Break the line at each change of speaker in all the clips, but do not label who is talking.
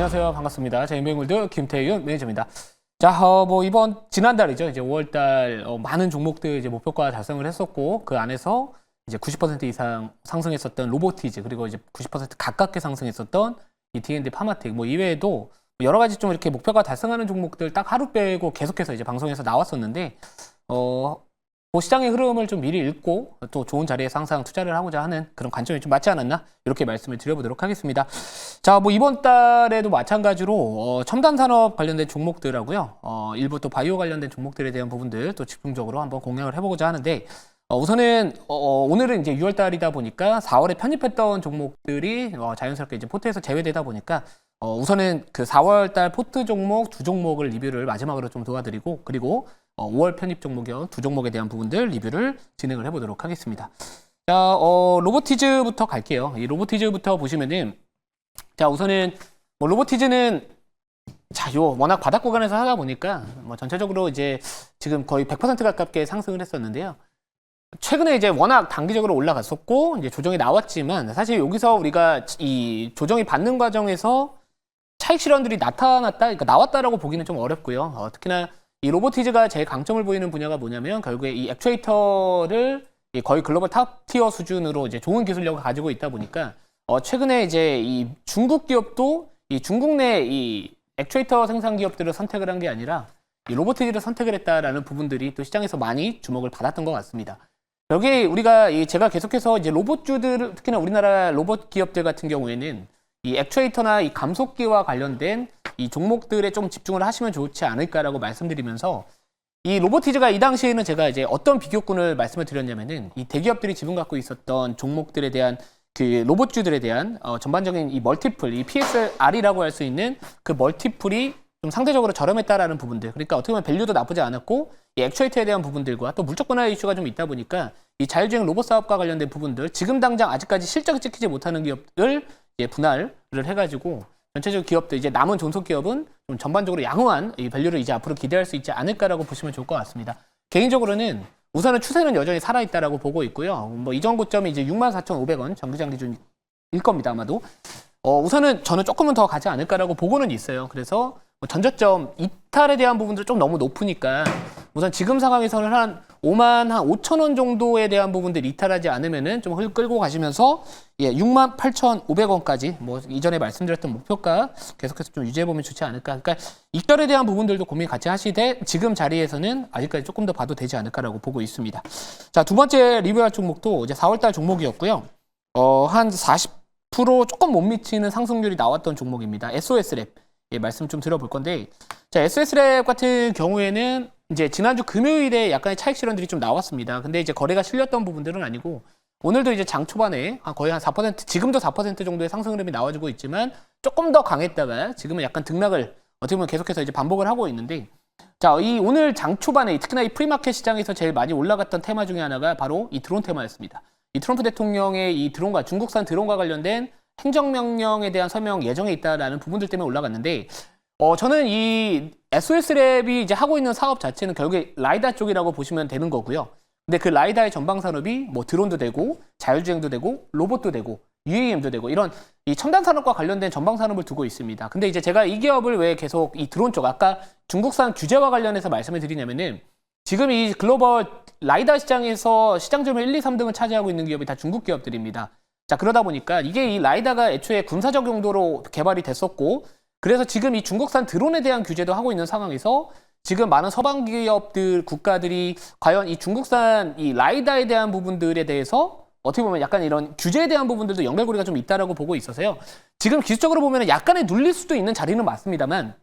안녕하세요. 반갑습니다. 자, 인베이골드 김태윤 매니저입니다. 자, 지난달이죠. 이제 5월달 많은 종목들 이제 목표가 달성을 했었고, 그 안에서 이제 90% 이상 상승했었던 로보티즈, 그리고 이제 90% 가깝게 상승했었던 이 D&D 파마텍, 이외에도 여러 가지 좀 이렇게 목표가 달성하는 종목들 딱 하루 빼고 계속해서 이제 방송에서 나왔었는데, 시장의 흐름을 좀 미리 읽고 또 좋은 자리에서 항상 투자를 하고자 하는 그런 관점이 좀 맞지 않았나? 이렇게 말씀을 드려보도록 하겠습니다. 자, 이번 달에도 마찬가지로 첨단 산업 관련된 종목들하고요. 일부 또 바이오 관련된 종목들에 대한 부분들 또 집중적으로 한번 공략을 해보고자 하는데, 우선은 오늘은 이제 6월 달이다 보니까 4월에 편입했던 종목들이 자연스럽게 이제 포트에서 제외되다 보니까 우선은 그 4월 달 포트 종목 두 종목을 리뷰를 마지막으로 좀 도와드리고, 그리고 5월 편입 종목이요 두 종목에 대한 부분들 리뷰를 진행을 해보도록 하겠습니다. 자, 로보티즈부터 갈게요. 이 로보티즈부터 보시면은, 자, 우선은 로보티즈는 워낙 바닥 구간에서 하다 보니까 전체적으로 이제 지금 거의 100% 가깝게 상승을 했었는데요. 최근에 이제 워낙 단기적으로 올라갔었고 이제 조정이 나왔지만, 사실 여기서 우리가 이 조정이 받는 과정에서 차익 실현들이 그러니까 나왔다라고 보기는 좀 어렵고요. 특히나 이 로보티즈가 제일 강점을 보이는 분야가 뭐냐면, 결국에 이 액추에이터를 거의 글로벌 탑 티어 수준으로 이제 좋은 기술력을 가지고 있다 보니까, 최근에 이제 이 중국 기업도 이 중국 내 이 액추에이터 생산 기업들을 선택을 한 게 아니라 이 로보티즈를 선택을 했다라는 부분들이 또 시장에서 많이 주목을 받았던 것 같습니다. 여기 제가 계속해서 이제 로봇주들, 특히나 우리나라 로봇 기업들 같은 경우에는 이 액추에이터나 이 감속기와 관련된 이 종목들에 좀 집중을 하시면 좋지 않을까라고 말씀드리면서, 이 로보티즈가 이 당시에는 제가 이제 어떤 비교군을 말씀을 드렸냐면은, 이 대기업들이 지분 갖고 있었던 종목들에 대한 그 로봇주들에 대한 전반적인 이 멀티플, 이 PSR이라고 할 수 있는 그 멀티플이 좀 상대적으로 저렴했다라는 부분들, 그러니까 어떻게 보면 밸류도 나쁘지 않았고, 이 액추에이터에 대한 부분들과 또 물적 분할 이슈가 좀 있다 보니까 이 자율주행 로봇 사업과 관련된 부분들, 지금 당장 아직까지 실적이 찍히지 못하는 기업을 이제 분할을 해가지고 전체적 기업들, 이제 남은 존속 기업은 좀 전반적으로 양호한 이 밸류를 이제 앞으로 기대할 수 있지 않을까라고 보시면 좋을 것 같습니다. 개인적으로는 우선은 추세는 여전히 살아있다라고 보고 있고요. 이전 고점이 이제 64,500원 정기장 기준일 겁니다, 아마도. 우선은 저는 조금은 더 가지 않을까라고 보고는 있어요. 그래서 전저점 이탈에 대한 부분도 좀 너무 높으니까 우선 지금 상황에서는 한 55,000원 정도에 대한 부분들 이탈하지 않으면은 좀 끌고 가시면서 68,500원까지 이전에 말씀드렸던 목표가 계속해서 좀 유지해보면 좋지 않을까. 그러니까 이탈에 대한 부분들도 고민 같이 하시되, 지금 자리에서는 아직까지 조금 더 봐도 되지 않을까라고 보고 있습니다. 자, 두 번째 리뷰할 종목도 이제 4월달 종목이었고요. 한 40% 조금 못 미치는 상승률이 나왔던 종목입니다. SOS랩. 말씀 좀 드려볼 건데, 자, SOS랩 같은 경우에는 이제 지난주 금요일에 약간의 차익 실현들이 좀 나왔습니다. 근데 이제 거래가 실렸던 부분들은 아니고, 오늘도 이제 장 초반에 거의 한 4%, 지금도 4% 정도의 상승 흐름이 나와주고 있지만, 조금 더 강했다가 지금은 약간 등락을 어떻게 보면 계속해서 이제 반복을 하고 있는데, 자, 오늘 장 초반에 특히나 이 프리마켓 시장에서 제일 많이 올라갔던 테마 중에 하나가 바로 이 드론 테마였습니다. 이 트럼프 대통령의 이 드론과, 중국산 드론과 관련된 행정명령에 대한 서명 예정에 있다라는 부분들 때문에 올라갔는데, 저는 이 SOS랩이 이제 하고 있는 사업 자체는 결국에 라이다 쪽이라고 보시면 되는 거고요. 근데 그 라이다의 전방 산업이 드론도 되고, 자율주행도 되고, 로봇도 되고, UAM도 되고, 이런 이 첨단 산업과 관련된 전방 산업을 두고 있습니다. 근데 이제 제가 이 기업을 왜 계속 이 드론 쪽, 아까 중국산 규제와 관련해서 말씀을 드리냐면은, 지금 이 글로벌 라이다 시장에서 시장 점유율 1, 2, 3등을 차지하고 있는 기업이 다 중국 기업들입니다. 자, 그러다 보니까 이게 이 라이다가 애초에 군사적 용도로 개발이 됐었고, 그래서 지금 이 중국산 드론에 대한 규제도 하고 있는 상황에서 지금 많은 서방 기업들, 국가들이 과연 이 중국산 이 라이다에 대한 부분들에 대해서 어떻게 보면 약간 이런 규제에 대한 부분들도 연결고리가 좀 있다라고 보고 있어서요. 지금 기술적으로 보면 약간의 눌릴 수도 있는 자리는 맞습니다만,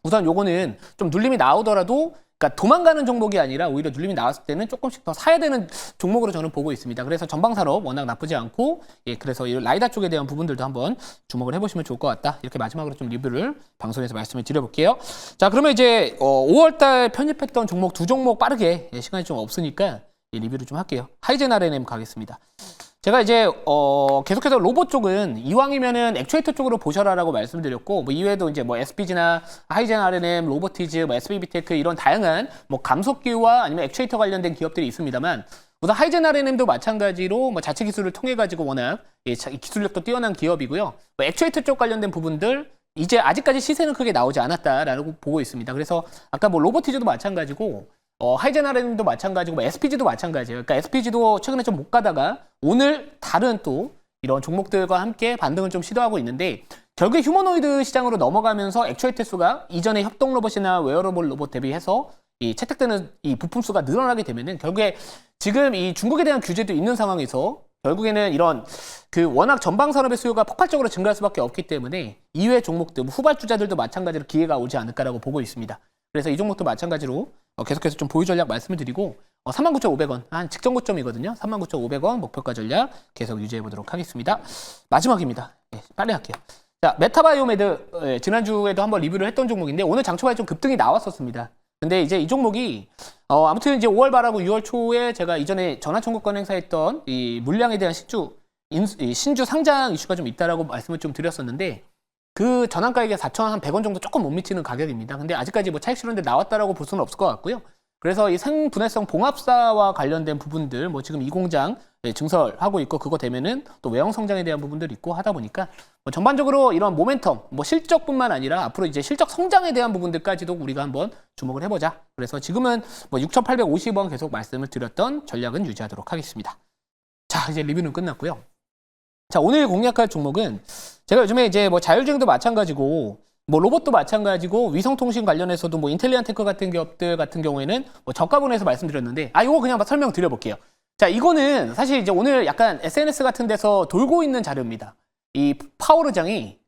우선 요거는 좀 눌림이 나오더라도, 그러니까 도망가는 종목이 아니라 오히려 눌림이 나왔을 때는 조금씩 더 사야 되는 종목으로 저는 보고 있습니다. 그래서 전방산업 워낙 나쁘지 않고, 그래서 이 라이다 쪽에 대한 부분들도 한번 주목을 해보시면 좋을 것 같다. 이렇게 마지막으로 좀 리뷰를 방송에서 말씀을 드려볼게요. 자, 그러면 이제 5월달 편입했던 종목 두 종목 빠르게, 시간이 좀 없으니까 리뷰를 좀 할게요. 하이젠 R&M 가겠습니다. 제가 이제 계속해서 로봇 쪽은 이왕이면은 액추에이터 쪽으로 보셔라라고 말씀드렸고, 이외에도 이제 SPG나 하이젠 R&M, 로보티즈, SBB테크 이런 다양한 감속기와 아니면 액추에이터 관련된 기업들이 있습니다만, 우선 하이젠 R&M도 마찬가지로 자체 기술을 통해 가지고 워낙 기술력도 뛰어난 기업이고요. 액추에이터 쪽 관련된 부분들, 이제 아직까지 시세는 크게 나오지 않았다라고 보고 있습니다. 그래서 아까 뭐 로보티즈도 마찬가지고 하이젠아렌도 마찬가지고 뭐 SPG도 마찬가지예요. 그러니까 SPG도 최근에 좀 못 가다가 오늘 다른 또 이런 종목들과 함께 반등을 좀 시도하고 있는데 결국에 휴머노이드 시장으로 넘어가면서 액추에이터 수가 이전에 협동 로봇이나 웨어러블 로봇 대비해서 이 채택되는 이 부품 수가 늘어나게 되면은 결국에 지금 이 중국에 대한 규제도 있는 상황에서 결국에는 이런 그 워낙 전방 산업의 수요가 폭발적으로 증가할 수밖에 없기 때문에 이외 종목들, 후발주자들도 마찬가지로 기회가 오지 않을까라고 보고 있습니다. 그래서 이 종목도 마찬가지로 계속해서 좀 보유 전략 말씀을 드리고 39,500원 한 직전 고점이거든요. 39,500원 목표가 전략 계속 유지해 보도록 하겠습니다. 마지막입니다. 빨리 할게요. 자, 메타바이오메드 지난주에도 한번 리뷰를 했던 종목인데 오늘 장초반에 좀 급등이 나왔었습니다. 근데 이제 이 종목이 아무튼 이제 5월 말하고 6월 초에 제가 이전에 전화청구권 행사했던 이 물량에 대한 신주 상장 이슈가 좀 있다라고 말씀을 좀 드렸었는데 그 전환가액이 4,100원 정도 조금 못 미치는 가격입니다. 근데 아직까지 뭐 차익 실현돼 나왔다라고 볼 수는 없을 것 같고요. 그래서 이 생분해성 봉합사와 관련된 부분들 뭐 지금 이 공장 증설하고 있고 그거 되면은 또 외형 성장에 대한 부분들이 있고 하다 보니까 뭐 전반적으로 이런 모멘텀 뭐 실적뿐만 아니라 앞으로 이제 실적 성장에 대한 부분들까지도 우리가 한번 주목을 해보자. 그래서 지금은 뭐 6,850원 계속 말씀을 드렸던 전략은 유지하도록 하겠습니다. 자, 이제 리뷰는 끝났고요. 자, 오늘 공략할 종목은 제가 요즘에 이제 뭐 자율주행도 마찬가지고 뭐 로봇도 마찬가지고 위성통신 관련해서도 뭐 인텔리안테크 같은 기업들 같은 경우에는 뭐 저가분에서 말씀드렸는데 이거 그냥 한번 설명드려볼게요. 자, 이거는 사실 이제 오늘 약간 SNS 같은 데서 돌고 있는 자료입니다. 이 파워르장이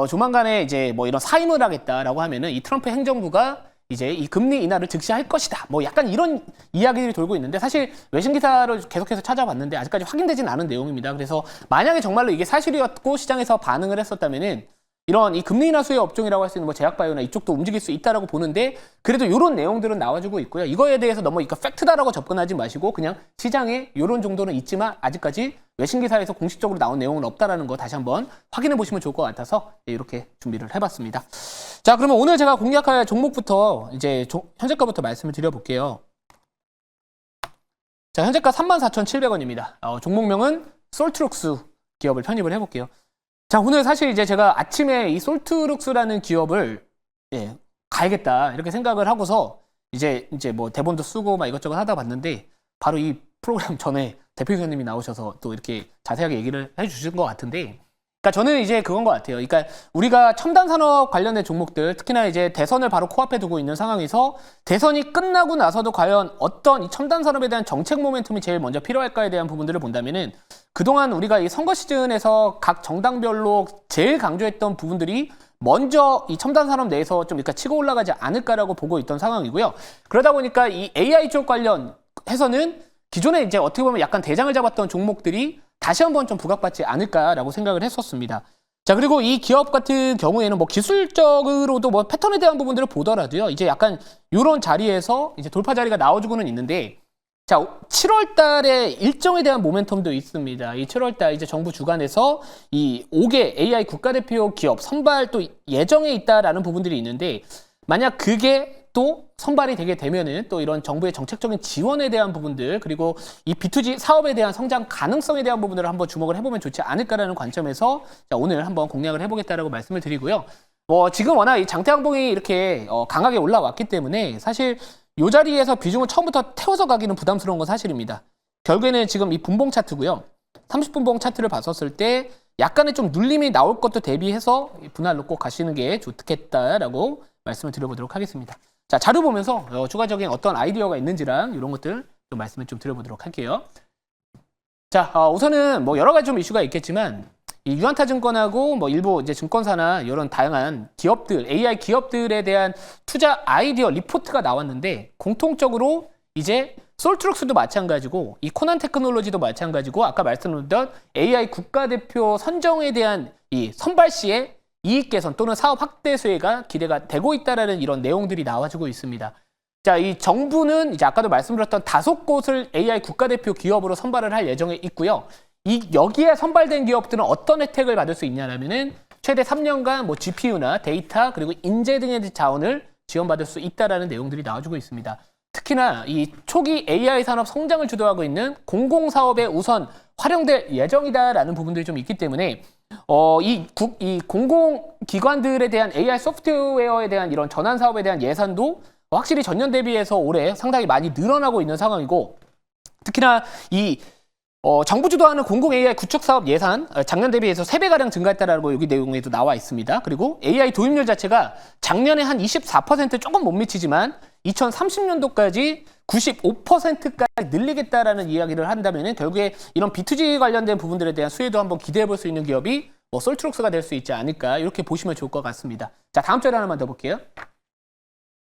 조만간에 이제 뭐 이런 사임을 하겠다라고 하면은 이 트럼프 행정부가 이제 이 금리 인하를 즉시할 것이다. 뭐 약간 이런 이야기들이 돌고 있는데 사실 외신 기사를 계속해서 찾아봤는데 아직까지 확인되진 않은 내용입니다. 그래서 만약에 정말로 이게 사실이었고 시장에서 반응을 했었다면은 이런 이 금리 인하 수혜 업종이라고 할 수 있는 뭐 제약바이오나 이쪽도 움직일 수 있다라고 보는데 그래도 이런 내용들은 나와주고 있고요. 이거에 대해서 너무 이거 팩트다라고 접근하지 마시고 그냥 시장에 이런 정도는 있지만 아직까지 외신 기사에서 공식적으로 나온 내용은 없다라는 거 다시 한번 확인해 보시면 좋을 것 같아서 이렇게 준비를 해봤습니다. 자, 그러면 오늘 제가 공략할 종목부터 이제 현재가부터 말씀을 드려볼게요. 자, 현재가 34,700원입니다. 종목명은 솔트룩스 기업을 편입을 해볼게요. 자, 오늘 사실 이제 제가 아침에 이 솔트룩스라는 기업을 가야겠다 이렇게 생각을 하고서 이제 뭐 대본도 쓰고 막 이것저것 하다 봤는데 바로 이 프로그램 전에 대표이사님이 나오셔서 또 이렇게 자세하게 얘기를 해주신 것 같은데, 그러니까 저는 이제 그건 것 같아요. 그러니까 우리가 첨단 산업 관련된 종목들, 특히나 이제 대선을 바로 코앞에 두고 있는 상황에서 대선이 끝나고 나서도 과연 어떤 이 첨단 산업에 대한 정책 모멘텀이 제일 먼저 필요할까에 대한 부분들을 본다면은 그동안 우리가 이 선거 시즌에서 각 정당별로 제일 강조했던 부분들이 먼저 이 첨단 산업 내에서 좀 그러니까 치고 올라가지 않을까라고 보고 있던 상황이고요. 그러다 보니까 이 AI 쪽 관련해서는 기존에 이제 어떻게 보면 약간 대장을 잡았던 종목들이 다시 한번 좀 부각받지 않을까라고 생각을 했었습니다. 자, 그리고 이 기업 같은 경우에는 뭐 기술적으로도 뭐 패턴에 대한 부분들을 보더라도요. 이제 약간 이런 자리에서 이제 돌파 자리가 나와주고는 있는데, 자, 7월 달에 일정에 대한 모멘텀도 있습니다. 이 7월 달 이제 정부 주관에서 이 5개 AI 국가대표 기업 선발 또 예정에 있다라는 부분들이 있는데, 만약 그게 또 선발이 되게 되면은 또 이런 정부의 정책적인 지원에 대한 부분들 그리고 이 B2G 사업에 대한 성장 가능성에 대한 부분들을 한번 주목을 해보면 좋지 않을까라는 관점에서 자, 오늘 한번 공략을 해보겠다라고 말씀을 드리고요. 지금 워낙 이 장대항봉이 이렇게 강하게 올라왔기 때문에 사실 이 자리에서 비중을 처음부터 태워서 가기는 부담스러운 건 사실입니다. 결국에는 지금 이 분봉 차트고요. 30분봉 차트를 봤었을 때 약간의 좀 눌림이 나올 것도 대비해서 분할로 꼭 가시는 게 좋겠다라고 말씀을 드려보도록 하겠습니다. 자, 자료 보면서 추가적인 어떤 아이디어가 있는지랑 이런 것들 좀 말씀을 좀 드려보도록 할게요. 자, 우선은 뭐 여러 가지 좀 이슈가 있겠지만 이 유한타증권하고 뭐 일부 이제 증권사나 이런 다양한 기업들, AI 기업들에 대한 투자 아이디어 리포트가 나왔는데 공통적으로 이제 솔트룩스도 마찬가지고 이 코난 테크놀로지도 마찬가지고 아까 말씀드렸던 AI 국가대표 선정에 대한 이 선발 시에 이익 개선 또는 사업 확대 수혜가 기대가 되고 있다라는 이런 내용들이 나와주고 있습니다. 자, 이 정부는 이제 아까도 말씀드렸던 5곳을 AI 국가대표 기업으로 선발을 할 예정에 있고요. 여기에 선발된 기업들은 어떤 혜택을 받을 수 있냐면은 최대 3년간 뭐 GPU나 데이터 그리고 인재 등의 자원을 지원받을 수 있다라는 내용들이 나와주고 있습니다. 특히나 이 초기 AI 산업 성장을 주도하고 있는 공공사업에 우선 활용될 예정이다라는 부분들이 좀 있기 때문에 이 공공기관들에 대한 AI 소프트웨어에 대한 이런 전환 사업에 대한 예산도 확실히 전년 대비해서 올해 상당히 많이 늘어나고 있는 상황이고, 특히나 정부 주도하는 공공 AI 구축 사업 예산 작년 대비해서 3배가량 증가했다라고 여기 내용에도 나와 있습니다. 그리고 AI 도입률 자체가 작년에 한 24% 조금 못 미치지만 2030년도까지 95%까지 늘리겠다라는 이야기를 한다면은 결국에 이런 B2G 관련된 부분들에 대한 수혜도 한번 기대해 볼 수 있는 기업이 솔트록스가 될 수 있지 않을까, 이렇게 보시면 좋을 것 같습니다. 자, 다음 자료 하나만 더 볼게요.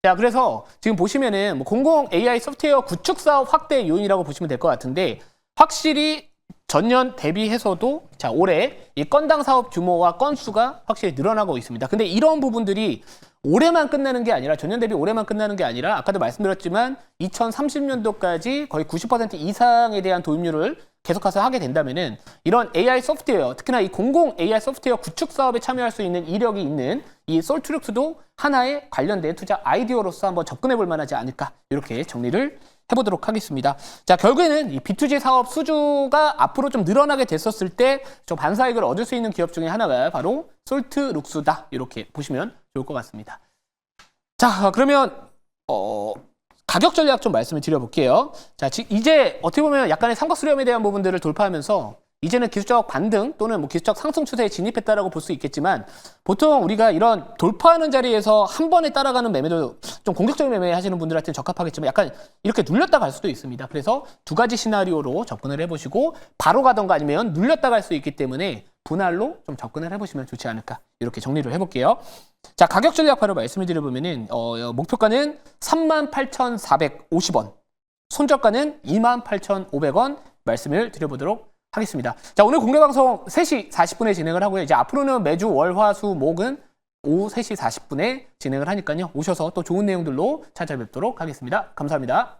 자, 그래서 지금 보시면은 공공 AI 소프트웨어 구축 사업 확대 요인이라고 보시면 될 것 같은데, 확실히 전년 대비해서도 자, 올해 이 건당 사업 규모와 건수가 확실히 늘어나고 있습니다. 근데 이런 부분들이 올해만 끝나는 게 아니라, 전년 대비 올해만 끝나는 게 아니라, 아까도 말씀드렸지만 2030년도까지 거의 90% 이상에 대한 도입률을 계속해서 하게 된다면은 이런 AI 소프트웨어, 특히나 이 공공 AI 소프트웨어 구축 사업에 참여할 수 있는 이력이 있는 이 솔트룩스도 하나의 관련된 투자 아이디어로서 한번 접근해 볼 만하지 않을까, 이렇게 정리를 해보도록 하겠습니다. 자, 결국에는 이 B2G 사업 수주가 앞으로 좀 늘어나게 됐었을 때 좀 반사이익을 얻을 수 있는 기업 중에 하나가 바로 솔트룩스다, 이렇게 보시면 좋을 것 같습니다. 자, 그러면 가격 전략 좀 말씀을 드려볼게요. 자, 이제 어떻게 보면 약간의 삼각수렴에 대한 부분들을 돌파하면서 이제는 기술적 반등 또는 기술적 상승 추세에 진입했다라고 볼 수 있겠지만, 보통 우리가 이런 돌파하는 자리에서 한 번에 따라가는 매매도 좀 공격적인 매매 하시는 분들한테는 적합하겠지만 약간 이렇게 눌렸다 갈 수도 있습니다. 그래서 두 가지 시나리오로 접근을 해보시고 바로 가던가 아니면 눌렸다 갈 수 있기 때문에 분할로 좀 접근을 해보시면 좋지 않을까, 이렇게 정리를 해볼게요. 자, 가격 전략 바로 말씀을 드려보면은 목표가는 38,450원, 손절가는 28,500원 말씀을 드려보도록 하겠습니다. 자, 오늘 공개 방송 3시 40분에 진행을 하고요. 이제 앞으로는 매주 월, 화, 수, 목은 오후 3시 40분에 진행을 하니까요. 오셔서 또 좋은 내용들로 찾아뵙도록 하겠습니다. 감사합니다.